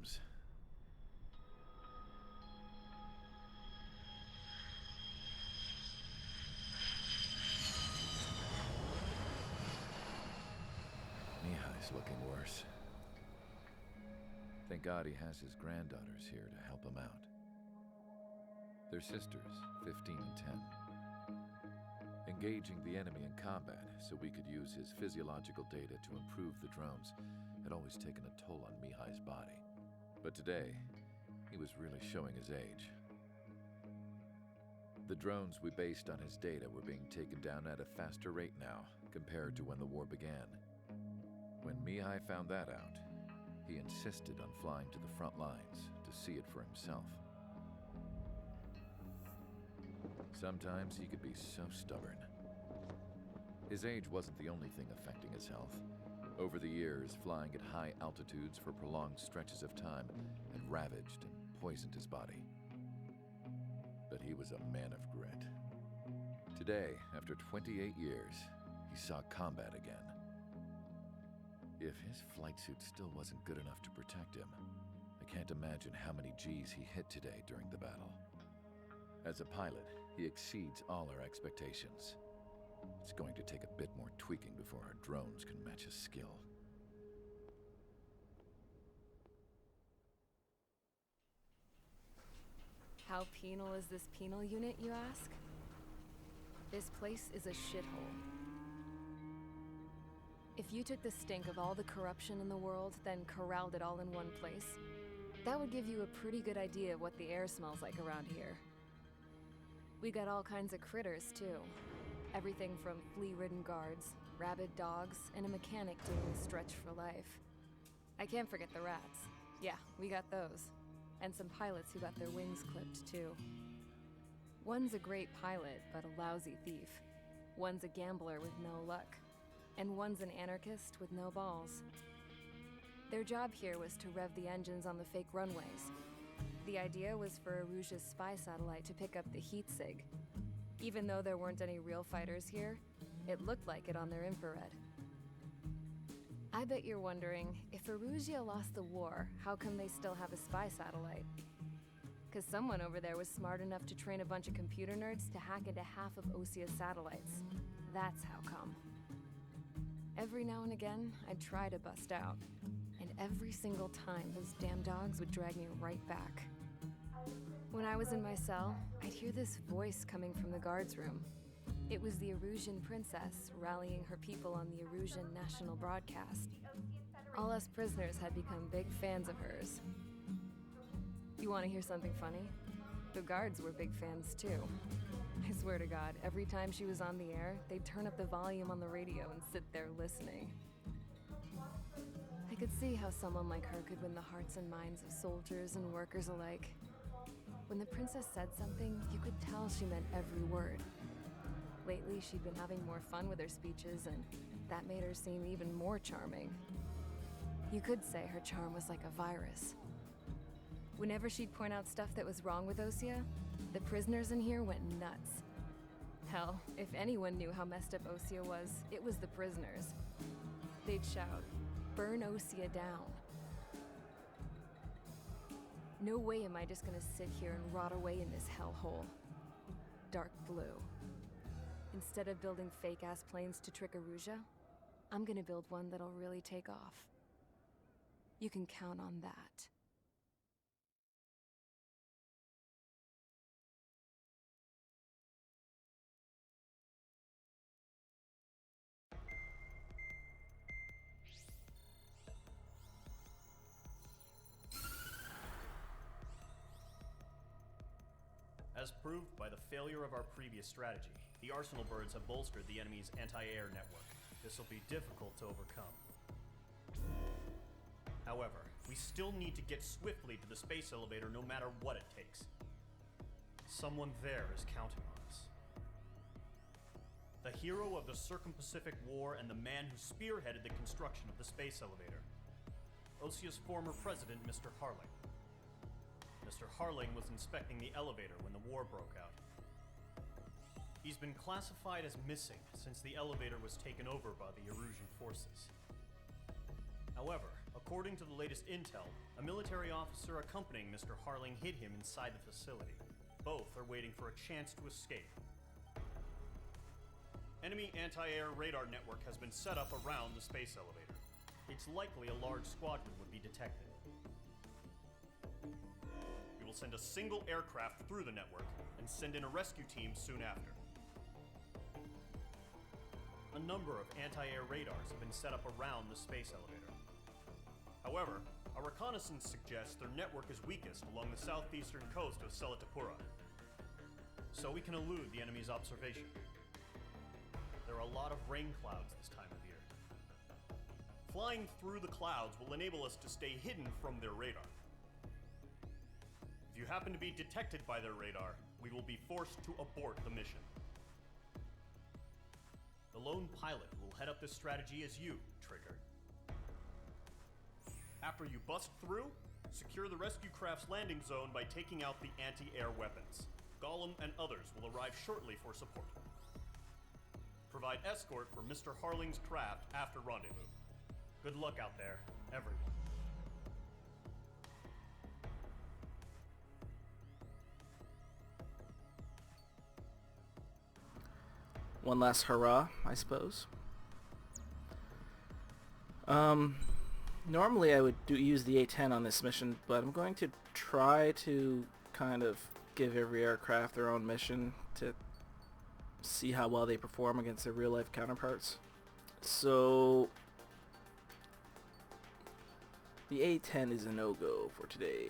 systems. Mihai's looking worse. Thank God he has his granddaughters here to help him out. They're sisters, 15 and 10. Engaging the enemy in combat so we could use his physiological data to improve the drones had always taken a toll on Mihai's body. But today, he was really showing his age. The drones we based on his data were being taken down at a faster rate now compared to when the war began. When Mihai found that out, he insisted on flying to the front lines to see it for himself. Sometimes he could be so stubborn. His age wasn't the only thing affecting his health. Over the years, flying at high altitudes for prolonged stretches of time had ravaged and poisoned his body. But he was a man of grit. Today, after 28 years, he saw combat again. If his flight suit still wasn't good enough to protect him, I can't imagine how many Gs he hit today during the battle. As a pilot, he exceeds all our expectations. It's going to take a bit more tweaking before our drones can match his skill. How penal is this penal unit, you ask? This place is a shithole. If you took the stink of all the corruption in the world, then corralled it all in one place, that would give you a pretty good idea of what the air smells like around here. We got all kinds of critters, too. Everything from flea-ridden guards, rabid dogs, and a mechanic doing a stretch for life. I can't forget the rats. Yeah, we got those. And some pilots who got their wings clipped, too. One's a great pilot, but a lousy thief. One's a gambler with no luck. And one's an anarchist with no balls. Their job here was to rev the engines on the fake runways. The idea was for Aruja's spy satellite to pick up the heat sig. Even though there weren't any real fighters here, it looked like it on their infrared. I bet you're wondering, if Aruja lost the war, how come they still have a spy satellite? 'Cause someone over there was smart enough to train a bunch of computer nerds to hack into half of Osea's satellites. That's how come. Every now and again, I'd try to bust out. And every single time, those damn dogs would drag me right back. When I was in my cell, I'd hear this voice coming from the guards room. It was the Arusian princess rallying her people on the Arusian national broadcast. All us prisoners had become big fans of hers. You want to hear something funny? The guards were big fans too. I swear to God, every time she was on the air, they'd turn up the volume on the radio and sit there listening. I could see how someone like her could win the hearts and minds of soldiers and workers alike. When the princess said something, you could tell she meant every word. Lately, she'd been having more fun with her speeches, and that made her seem even more charming. You could say her charm was like a virus. Whenever she'd point out stuff that was wrong with Osea, the prisoners in here went nuts. Hell, if anyone knew how messed up Osea was, it was the prisoners. They'd shout, "Burn Osea down." No way am I just gonna sit here and rot away in this hellhole. Dark blue. Instead of building fake-ass planes to trick Aruja, I'm gonna build one that'll really take off. You can count on that. As proved by the failure of our previous strategy, the Arsenal birds have bolstered the enemy's anti-air network. This will be difficult to overcome. However, we still need to get swiftly to the space elevator no matter what it takes. Someone there is counting on us. The hero of the Circum-Pacific War and the man who spearheaded the construction of the space elevator. Osea's former president, Mr. Harling. Mr. Harling was inspecting the elevator when the war broke out. He's been classified as missing since the elevator was taken over by the Erusian forces. However, According to the latest intel, a military officer accompanying Mr. Harling hid him inside the facility. Both are waiting for a chance to escape. Enemy anti-air radar network has been set up around the space elevator. It's likely a large squadron would be detected. We will send a single aircraft through the network and send in a rescue team soon after. A number of anti-air radars have been set up around the space elevator. However, our reconnaissance suggests their network is weakest along the southeastern coast of Selatapura, so we can elude the enemy's observation. There are a lot of rain clouds this time of year. Flying through the clouds will enable us to stay hidden from their radar. If you happen to be detected by their radar, we will be forced to abort the mission. The lone pilot who will head up this strategy is you, Trigger. After you bust through, secure the rescue craft's landing zone by taking out the anti-air weapons. Gollum and others will arrive shortly for support. Provide escort for Mr. Harling's craft after rendezvous. Good luck out there, everyone. One last hurrah, I suppose. Normally I would use the A-10 on this mission, but I'm going to try to kind of give every aircraft their own mission to see how well they perform against their real-life counterparts. So the A-10 is a no-go for today.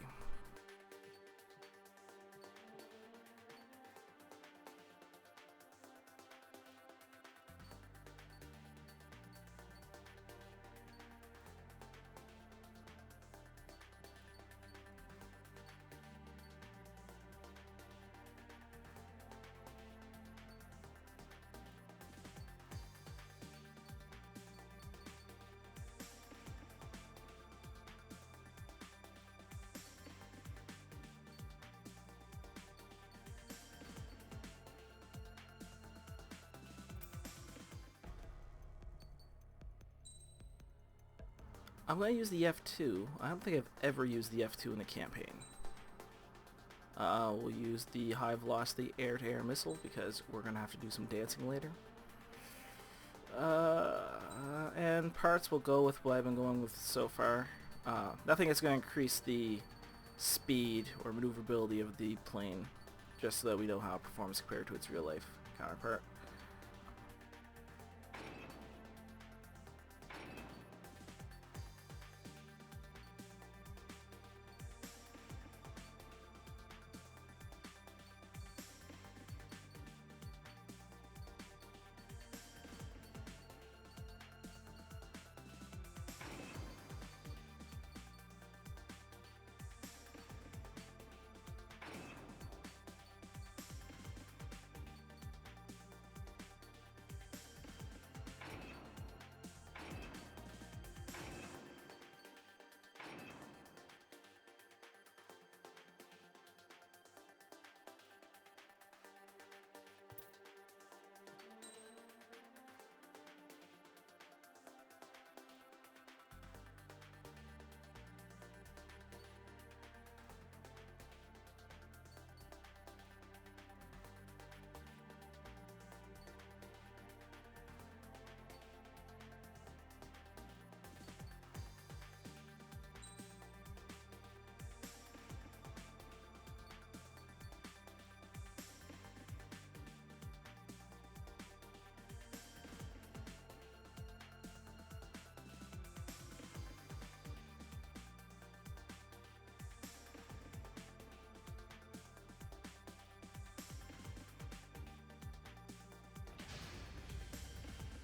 I'm going to use the F2. I don't think I've ever used the F2 in a campaign. We'll use the high velocity air-to-air missile because we're going to have to do some dancing later. And parts will go with what I've been going with so far. Nothing that's going to increase the speed or maneuverability of the plane, just so that we know how it performs compared to its real-life counterpart.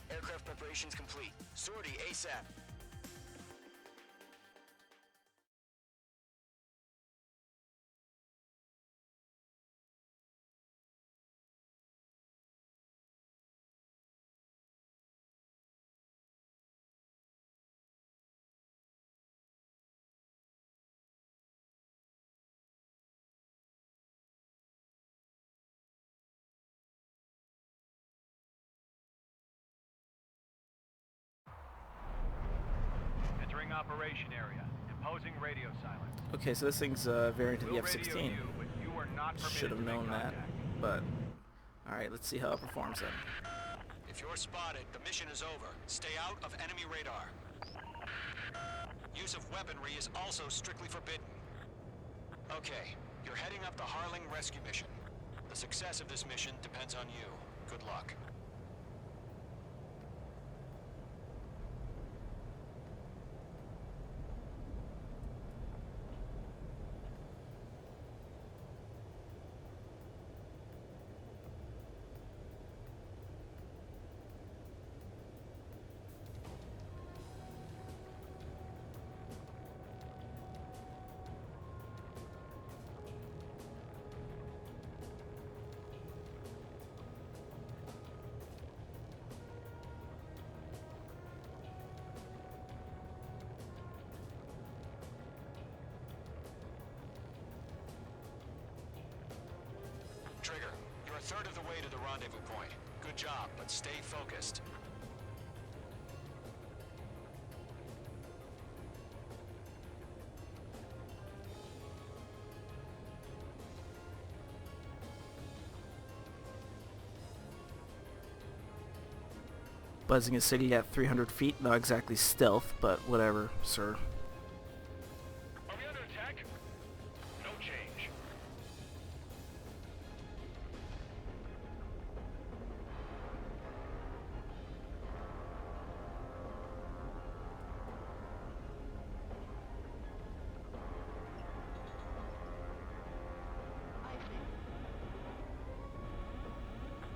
Aircraft preparations complete. Sortie ASAP. operation area. Imposing radio silence. Okay, so this thing's a variant of the We'll radio F-16. you, but you are not permitted Should have to make known that, contact. but alright, let's see how it performs then. If you're spotted, the mission is over. Stay out of enemy radar. Use of weaponry is also strictly forbidden. Okay, you're heading up the Harling rescue mission. The success of this mission depends on you. Good luck. Trigger, you're a third of the way to the rendezvous point. Good job, but stay focused. Buzzing a city at 300 feet, not exactly stealth, but whatever, sir. Are we under attack? No change.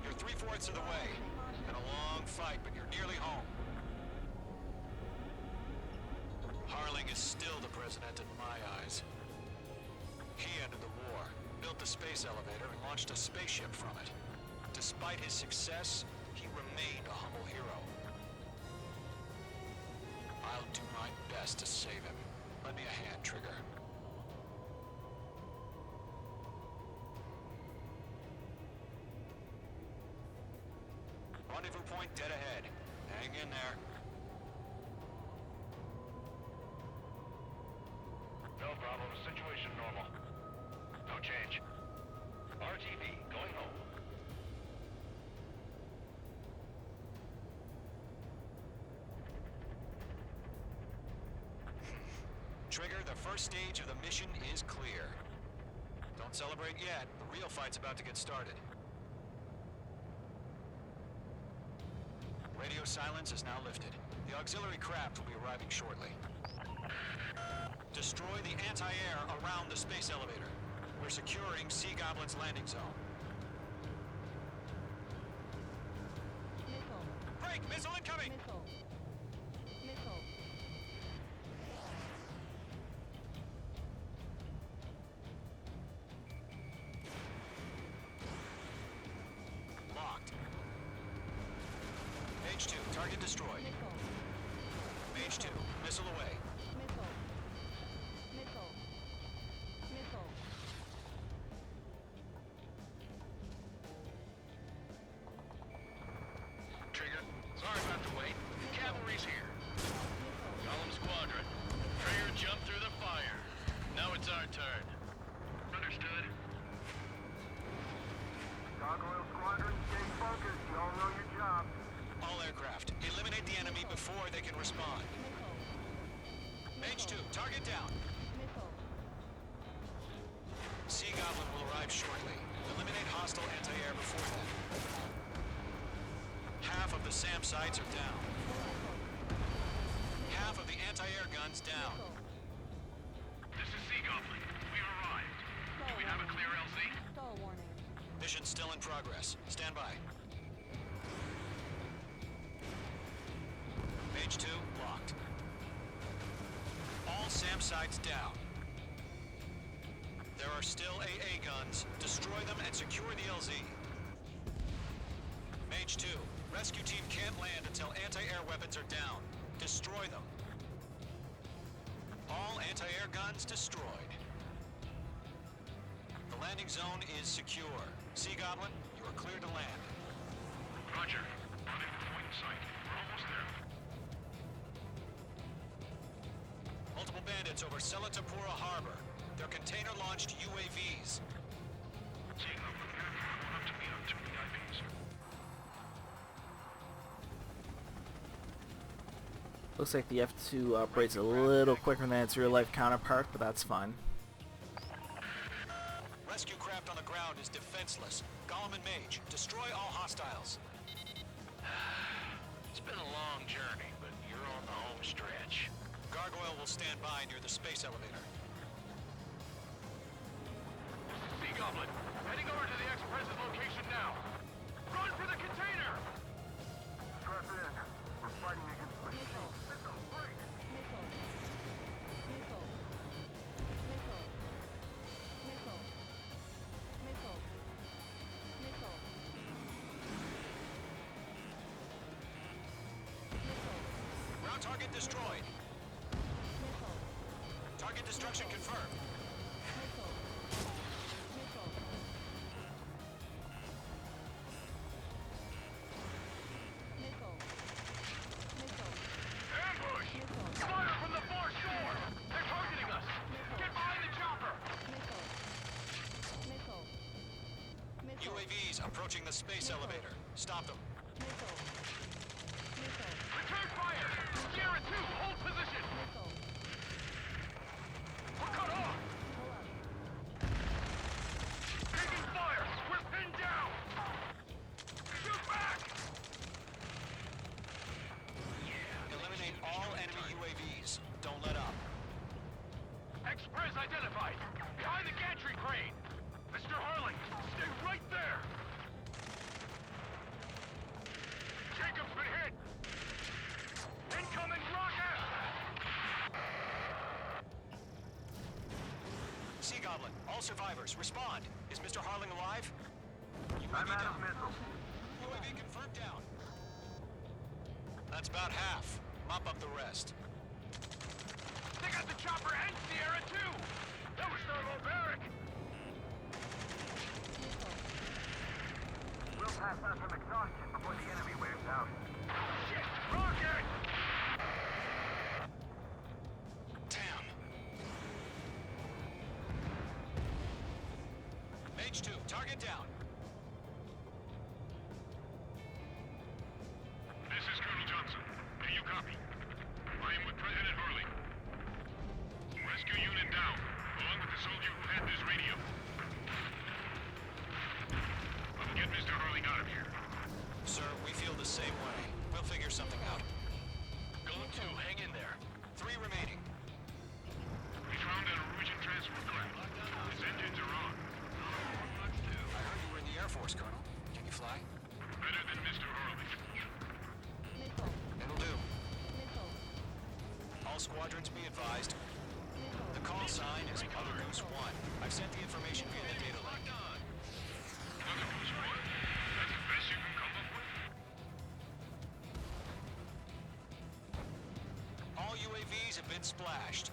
You're 3/4 of the way. Been a long fight, but you're nearly home. Harling is still the president in my eyes. He ended the war, built the space elevator, and launched a spaceship from it. Despite his success, he remained a humble hero. I'll do my best to save him. Lend me a hand, Trigger. Rendezvous point dead ahead. Hang in there. No problem. Situation normal. No change. RTV going home. Trigger, the first stage of the mission is clear. Don't celebrate yet. The real fight's about to get started. Radio silence is now lifted. The auxiliary craft will be arriving shortly. Destroy the anti-air around the space elevator. We're securing Sea Goblin's landing zone. Missile. Break! Missile incoming! Missile. Missile. Locked. Mage 2, target destroyed. Missile. Mage 2, missile away. Missile. Missile. Missile. Trigger, sorry about the wait. Cavalry's here. Column Squadron. Trigger jumped through the fire. Now it's our turn. Understood. Gargoyle Squadron, stay focused. You all know your job. All aircraft, eliminate the enemy before they can respond. Mage 2, target down. Missile. Sea Goblin will arrive shortly. Eliminate hostile anti-air before then. Half of the SAM sites are down. Half of the anti-air guns down. This is Sea Goblin. We've arrived. Do we have a clear LZ? Stall warning. Mission still in progress. Stand by. Mage 2, locked. All SAM sites down. There are still AA guns. Destroy them and secure the LZ. Mage 2, rescue team can't land until anti-air weapons are down. Destroy them. All anti-air guns destroyed. The landing zone is secure. Sea Goblin, you are cleared to land. Roger. Rendezvous point in sight. We're almost there. bandits over Selatapura Harbor. They're container-launched UAVs. Looks like the F2 operates a little quicker than its real-life counterpart, but that's fine. Rescue craft on the ground is defenseless. Gollum and Mage, destroy all hostiles. It's been a long journey, but you're on the home stretch. Gargoyle will stand by near the space elevator. Sea Goblin, heading over to the ex-President location now. Run for the container! Strap in. We're fighting against machines. Missile. Missile. Missile. Missile. Missile. Missile. Missile. Missile. Ground target destroyed. Missile. Target destruction confirmed. Missile. Missile. Missile. Missile. Ambush! Missile. Fire from the far shore! They're targeting us! Get behind the chopper! Missile. Missile. Missile. UAVs approaching the space elevator. Stop them. Missile. Missile. Return fire! Sierra 2, hold position! Missile. We're cut off! Pull up. Taking fire! We're pinned down! Shoot back! Eliminate all enemy UAVs. Don't let up. Express identified! Behind the gantry crane! Mr. Harling, stay right there! Jacob's been hit! Incoming rocket! Sea Goblin, all survivors, respond. Is Mr. Harling alive? I'm UAV out down. of missiles. UAV confirmed down. That's about half. Mop up the rest. They got the chopper and Sierra 2! That was thermobaric! We'll pass out from exhaustion before the enemy wears out. Shit! Rocket! Damn. Mage 2, target down. This is Colonel Johnson. Do you copy? I am with President Harling. Rescue unit down, along with the soldier who had this radio. We'll get Mr. Harling out of here. Sir, we feel the same way. We'll figure something out. Golem 2, hang in there. 3 remaining. We found an Norwegian transport craft. Its engines are on. I heard you were in the Air Force, Colonel. Can you fly? Better than Mr. Harling. Missile. It'll do. Missile. All squadrons be advised. Missile. The call sign is Mother Goose 1. I've sent the information via the data link. Mother Goose 1? That's the best you can come up with? All UAVs have been splashed.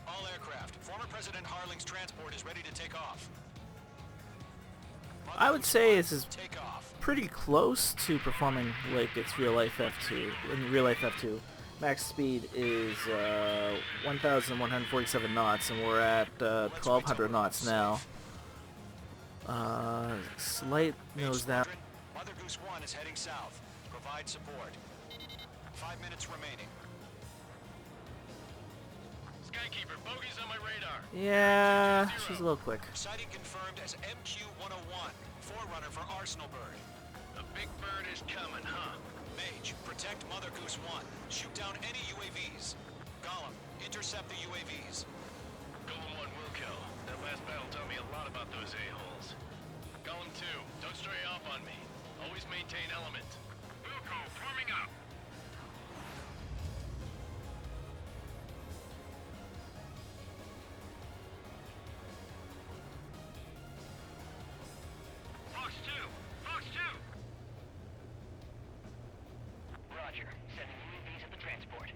All aircraft. Former President Harling's transport is ready to take off. Mother I would Goose say 1, this is take off. pretty close to performing like its real-life F2. In real-life F2, max speed is 1,147 knots, and we're at 1,200 knots now. Slight Mage nose down. Squadron, Mother Goose 1 is heading south. Provide support. 5 minutes remaining. Skykeeper, bogeys on my radar. Yeah, she's a little quick. Sighting confirmed as MQ-101, forerunner for Arsenal Bird. The big bird is coming, huh? Mage, protect Mother Goose 1. Shoot down any UAVs. Gollum, intercept the UAVs. Golem 1 will kill. That last battle taught me a lot about those a-holes. Golem 2, don't stray off on me. Always maintain element. Wilco, forming up. Fox 2! Fox 2! Roger. Sending UAVs at the transport.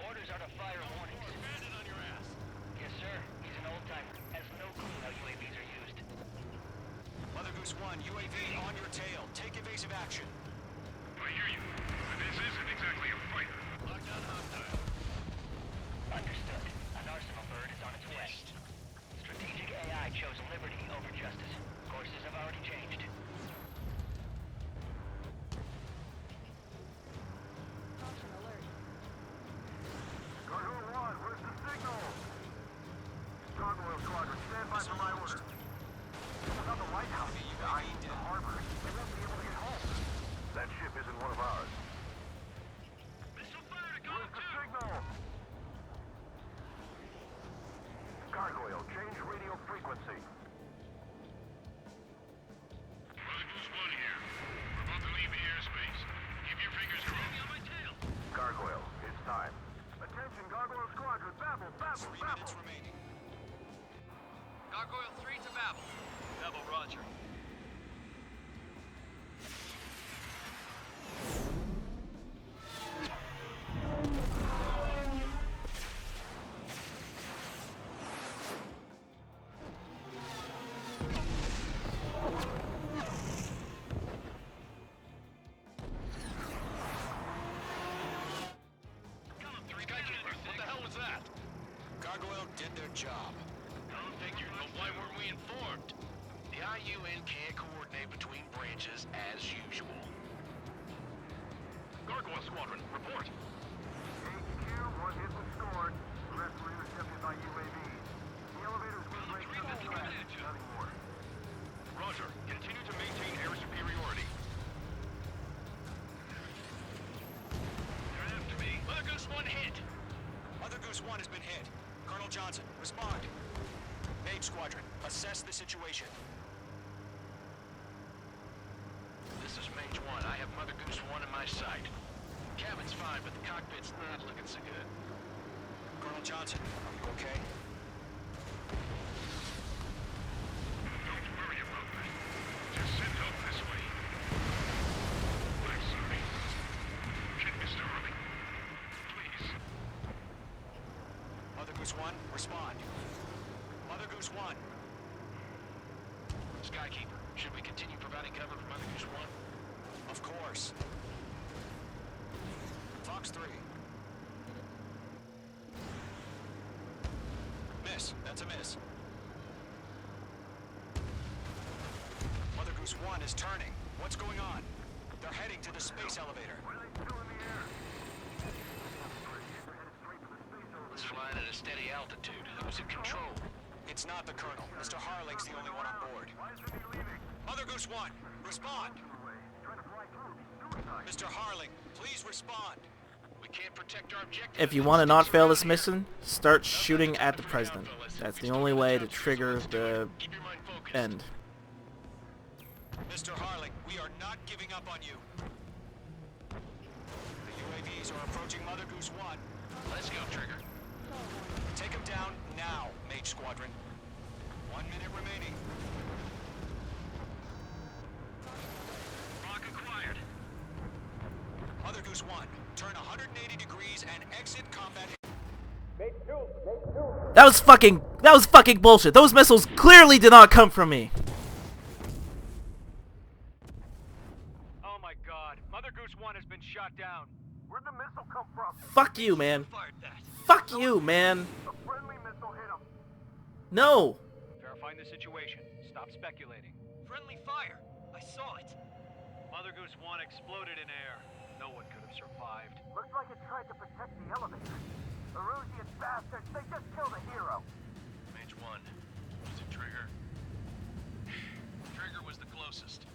Orders are to fire warnings. Bandit on your ass. Yes, sir. He's an old-timer. Has no clue how UAVs are used. Mother Goose 1, UAV on your tail. Take evasive action. I hear you. But this isn't exactly a fight. Understood. time. Attention, Gargoyle Squadron, babble, babble, 3 babble. minutes remaining. Gargoyle 3 to Babel. Babel, roger. Skykeeper, what the hell was that? Gargoyle did their job. Figured, but why weren't we informed? The IUN can't coordinate between branches as usual. Gargoyle Squadron, report. HQ, one hit was scored. The rest were intercepted by UAVs. The elevator's win rate is flat. Nothing more. Roger. Continue to maintain air superiority. They're after me. Mother Goose 1 hit. Mother Goose 1 has been hit. Colonel Johnson, respond. Mage Squadron, assess the situation. This is Mage 1. I have Mother Goose 1 in my sight. Cabin's fine, but the cockpit's not looking so good. Colonel Johnson, are you okay? Don't worry about that. Just send help this way. I'm sorry. Get Mr. Harley. Please. Mother Goose 1, respond. Mother Goose 1. Skykeeper, should we continue providing cover for Mother Goose 1? Of course. Fox 3. Miss. That's a miss. Mother Goose 1 is turning. What's going on? They're heading to the space elevator. Why are they still in the air? It's flying at a steady altitude. Who's in control? It's not the Colonel. Mr. Harling's the only one on board. Why isn't he leaving? Mother Goose 1, respond. Away. He's trying to fly through. Suicide. Mr. Harling, please respond. We can't protect our objective. If you want to not fail this mission, start shooting at the president. That's the only way to trigger the Keep your mind focused. end. Mr. Harling, we are not giving up on you. The UAVs are approaching Mother Goose 1. Let's go, Trigger. Take him down now, Mage Squadron. 1 minute remaining. Rock acquired. Mother Goose 1, turn 180 degrees and exit combat. That was fucking bullshit. Those missiles clearly did not come from me. Oh my god. Mother Goose 1 has been shot down. Where'd the missile come from? Fuck you, man. Fired that. Fuck you, man. A friendly missile hit him. No. Verifying the situation. Stop speculating. Friendly fire. I saw it. Mother Goose 1 exploded in air. No one could have survived. Looks like it tried to protect the elevator. Erusian bastards, they just killed a hero. Mage 1. Was it Trigger? Trigger was the closest.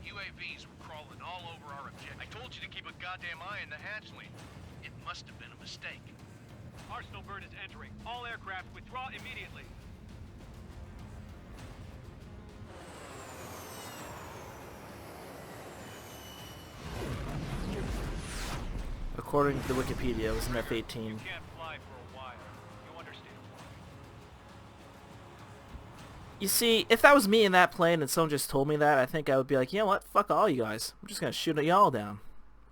UAVs were crawling all over our objective. I told you to keep a goddamn eye on the hatchling. It must have been a mistake. Arsenal bird is entering. All aircraft withdraw immediately. According to the Wikipedia, it was an F-18. You can't fly for a while. You understand? You see, if that was me in that plane and someone just told me that, I think I would be like, you know what? Fuck all you guys. I'm just gonna shoot at y'all down.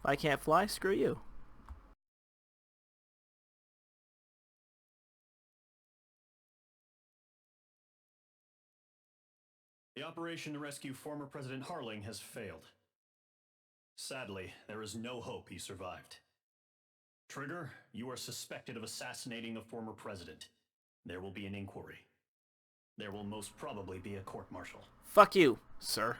If I can't fly, screw you. The operation to rescue former President Harling has failed. Sadly, there is no hope he survived. Trigger, you are suspected of assassinating the former president. There will be an inquiry. There will most probably be a court-martial. Fuck you, sir.